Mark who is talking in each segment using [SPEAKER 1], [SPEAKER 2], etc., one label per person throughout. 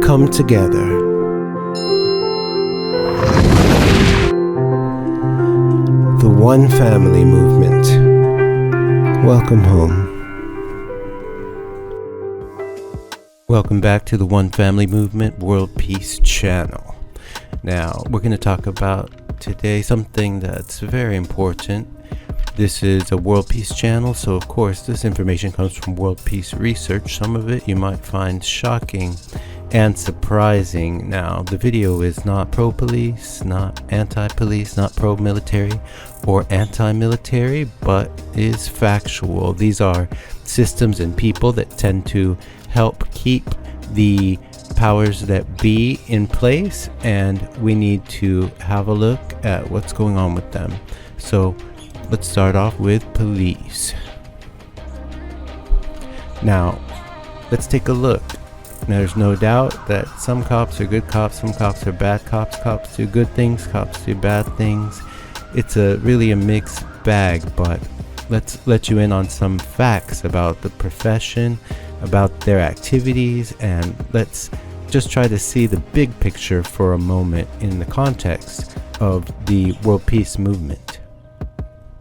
[SPEAKER 1] come together. The One Family Movement. Welcome home. Welcome back to the One Family Movement World Peace Channel. Now, we're going to talk about today something that's very important. This is a World Peace Channel, so of course this information comes from World Peace Research. Some of it you might find shocking and surprising. Now, the video is not pro-police, not anti-police, not pro-military or anti-military, but is factual. These are systems and people that tend to help keep the powers that be in place, and we need to have a look at what's going on with them. So let's start off with police. Now, let's take a look. There's no doubt that some cops are good cops, some cops are bad cops. Cops do good things, cops do bad things. It's really a mixed bag, but let's let you in on some facts about the profession, about their activities, and let's just try to see the big picture for a moment in the context of the world peace movement.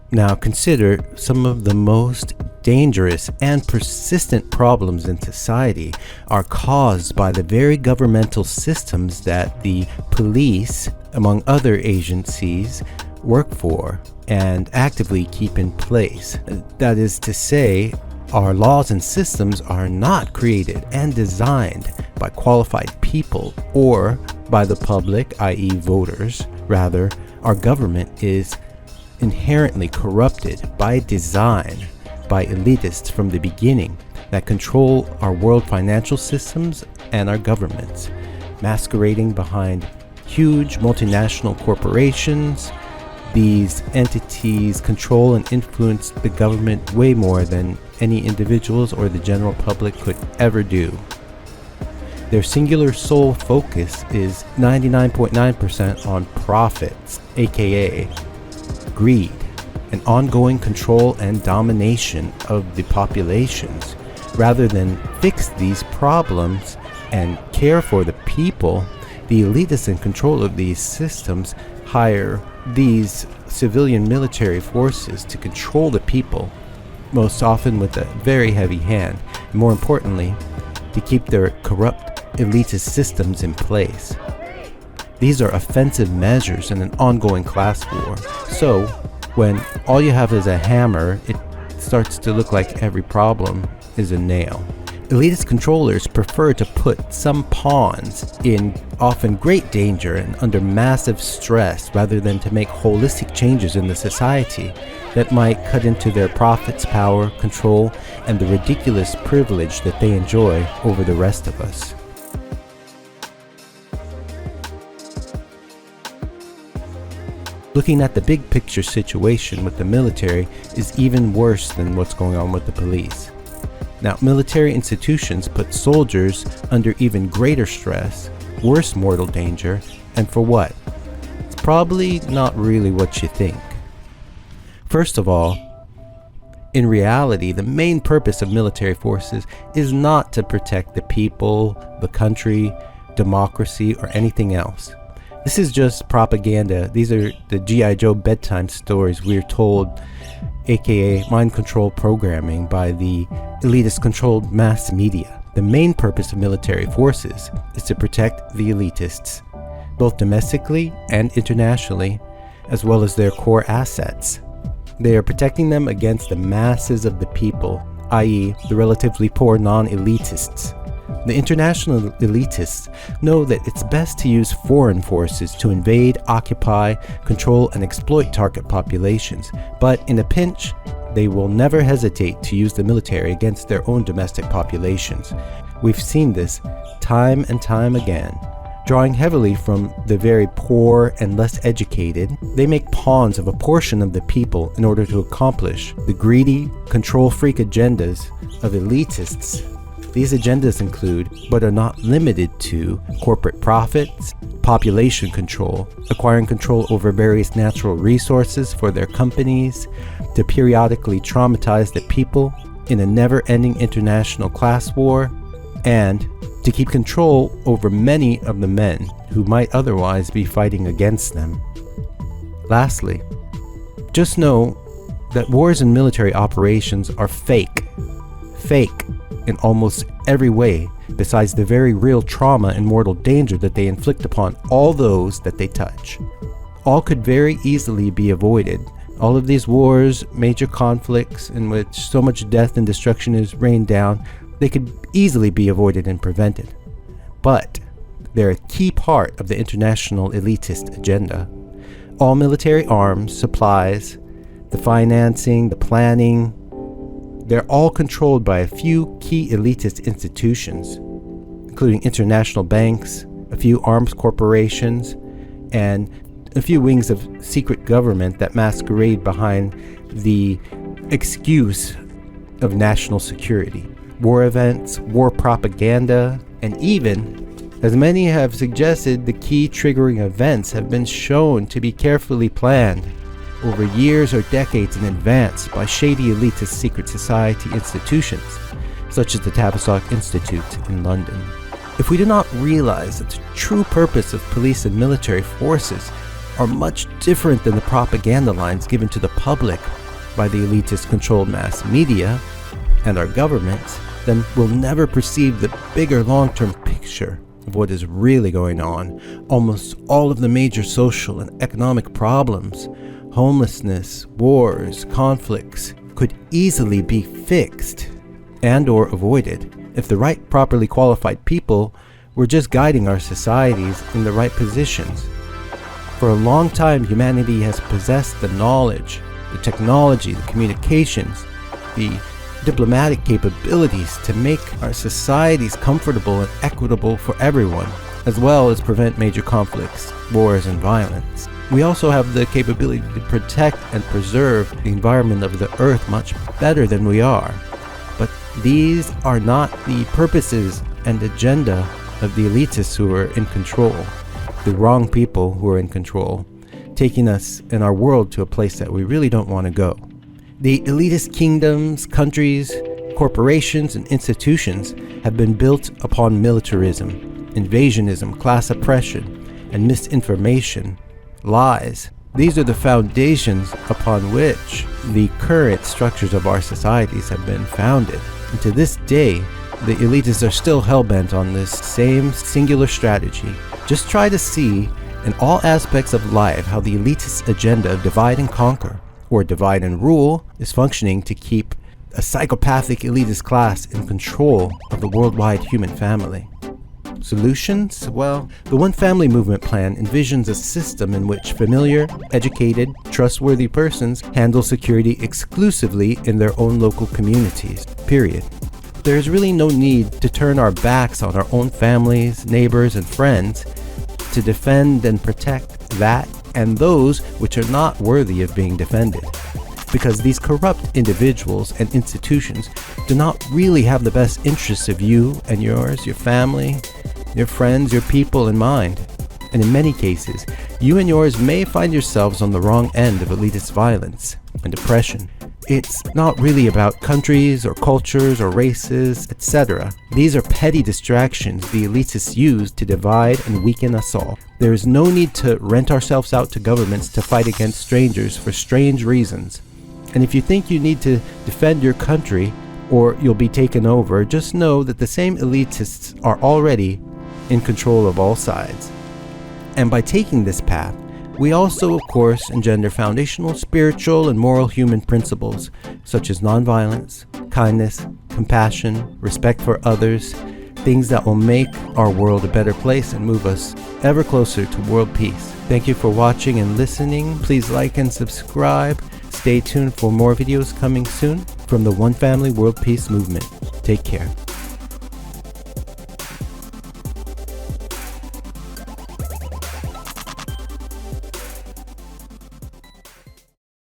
[SPEAKER 1] Now, consider some of the most dangerous and persistent problems in society are caused by the very governmental systems that the police, among other agencies, work for and actively keep in place. That is to say, our laws and systems are not created and designed by qualified people or by the public, i.e. voters. Rather, our government is inherently corrupted by design by elitists from the beginning that control our world financial systems and our governments, masquerading behind huge multinational corporations. These entities control and influence the government way more than any individuals or the general public could ever do. Their singular sole focus is 99.9% on profits, aka greed, and ongoing control and domination of the populations. Rather than fix these problems and care for the people, the elitists in control of these systems hire these civilian military forces to control the people, most often with a very heavy hand, and more importantly, to keep their corrupt elitist systems in place. These are offensive measures in an ongoing class war. So, when all you have is a hammer, it starts to look like every problem is a nail. Elitist controllers prefer to put some pawns in often great danger and under massive stress rather than to make holistic changes in the society that might cut into their profits, power, control, and the ridiculous privilege that they enjoy over the rest of us. Looking at the big picture situation with the military is even worse than what's going on with the police. Now, military institutions put soldiers under even greater stress, worse mortal danger, and for what? It's probably not really what you think. First of all, in reality, the main purpose of military forces is not to protect the people, the country, democracy, or anything else. This is just propaganda. These are the G.I.JOE bedtime stories we're told, aka mind control programming by the elitist controlled mass media. The main purpose of military forces is to protect the elitists, both domestically and internationally, as well as their core assets. They are protecting them against the masses of the people, i.e. the relatively poor non-elitists. The international elitists know that it's best to use foreign forces to invade, occupy, control, and exploit target populations, but in a pinch, they will never hesitate to use the military against their own domestic populations. We've seen this time and time again. Drawing heavily from the very poor and less educated, they make pawns of a portion of the people in order to accomplish the greedy, control-freak agendas of elitists. These agendas include, but are not limited to, corporate profits, population control, acquiring control over various natural resources for their companies, to periodically traumatize the people in a never-ending international class war, and to keep control over many of the men who might otherwise be fighting against them. Lastly, just know that wars and military operations are fake in almost every way, besides the very real trauma and mortal danger that they inflict upon all those that they touch. All could very easily be avoided. All of these wars, major conflicts in which so much death and destruction is rained down, they could easily be avoided and prevented. But they're a key part of the international elitist agenda. All military arms, supplies, the financing, the planning, they're all controlled by a few key elitist institutions, including international banks, a few arms corporations, and a few wings of secret government that masquerade behind the excuse of national security. War events, war propaganda, and even, as many have suggested, the key triggering events have been shown to be carefully planned over years or decades in advance by shady elitist secret society institutions, such as the Tavistock Institute in London. If we do not realize that the true purpose of police and military forces are much different than the propaganda lines given to the public by the elitist-controlled mass media and our governments, then we'll never perceive the bigger long-term picture of what is really going on. Almost all of the major social and economic problems, homelessness, wars, conflicts, could easily be fixed and or avoided if the right properly qualified people were just guiding our societies in the right positions. For a long time, humanity has possessed the knowledge, the technology, the communications, the diplomatic capabilities to make our societies comfortable and equitable for everyone, as well as prevent major conflicts, wars, and violence. We also have the capability to protect and preserve the environment of the earth much better than we are. But these are not the purposes and agenda of the elitists who are in control, the wrong people who are in control, taking us and our world to a place that we really don't want to go. The elitist kingdoms, countries, corporations, and institutions have been built upon militarism, invasionism, class oppression, and misinformation, lies. These are the foundations upon which the current structures of our societies have been founded. And to this day, the elitists are still hell-bent on this same singular strategy. Just try to see in all aspects of life how the elitist agenda of divide and conquer, or divide and rule, is functioning to keep a psychopathic elitist class in control of the worldwide human family. Solutions? Well, the One Family Movement plan envisions a system in which familiar, educated, trustworthy persons handle security exclusively in their own local communities, period. There is really no need to turn our backs on our own families, neighbors, and friends to defend and protect that and those which are not worthy of being defended. Because these corrupt individuals and institutions do not really have the best interests of you and yours, your family, your friends, your people in mind. And in many cases, you and yours may find yourselves on the wrong end of elitist violence and oppression. It's not really about countries or cultures or races, etc. These are petty distractions the elitists use to divide and weaken us all. There is no need to rent ourselves out to governments to fight against strangers for strange reasons. And if you think you need to defend your country or you'll be taken over, just know that the same elitists are already in control of all sides. And by taking this path, we also, of course, engender foundational spiritual and moral human principles such as nonviolence, kindness, compassion, respect for others, things that will make our world a better place and move us ever closer to world peace. Thank you for watching and listening. Please like and subscribe. Stay tuned for more videos coming soon from the One Family World Peace Movement. Take care.